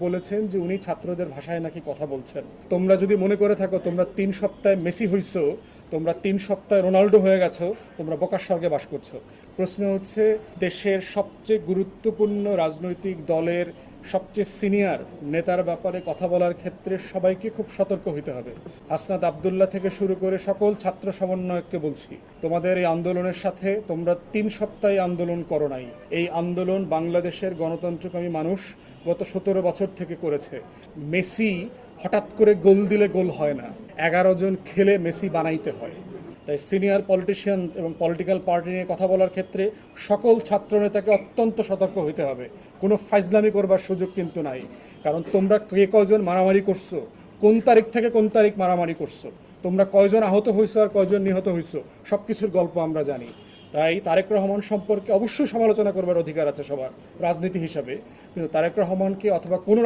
বলেছেন যে উনি ছাত্রদের ভাষায় নাকি কথা বলছেন। তোমরা যদি মনে করে থাকো তোমরা 3 সপ্তাহে মেসি হইছো, তোমরা 3 সপ্তাহে রোনাল্ডো হয়ে গেছো, তোমরা বোকার স্বর্গে বাস করছো। প্রশ্ন হচ্ছে, দেশের সবচেয়ে গুরুত্বপূর্ণ রাজনৈতিক দলের সবচেয়ে সিনিয়র নেতার ব্যাপারে কথা বলার ক্ষেত্রে সবাইকে খুব সতর্ক হতে হবে। হাসনাত আবদুল্লাহ থেকে শুরু করে সকল ছাত্র সমন্বয়ককে বলছি, তোমাদের এই আন্দোলনের সাথে তোমরা 3 সপ্তাহে আন্দোলন করো নাই। এই আন্দোলন বাংলাদেশের গণতন্ত্রকামী মানুষ গত 17 বছর থেকে করেছে। মেসি হঠাৎ করে গোল দিলে গোল হয় না, 11 জন খেলে মেসি বানাইতে হয়। তাই সিনিয়র পলিটিশিয়ান এবং পলিটিক্যাল পার্টি নিয়ে কথা বলার ক্ষেত্রে সকল ছাত্রনেতাকে অত্যন্ত সতর্ক হতে হবে। কোনো ফাইজলামি করবার সুযোগ কিন্তু নাই। কারণ তোমরা কে কয়জন মারামারি করছো, কোন তারিখ থেকে কোন তারিখ মারামারি করছো, তোমরা কয়জন আহত হয়েছো আর কয়জন নিহত হয়েছো, সব কিছুর গল্প আমরা জানি। তাই তারেক রহমান সম্পর্কে অবশ্যই সমালোচনা করবার অধিকার আছে সবার রাজনীতি হিসাবে, কিন্তু তারেক রহমানকে অথবা কোনো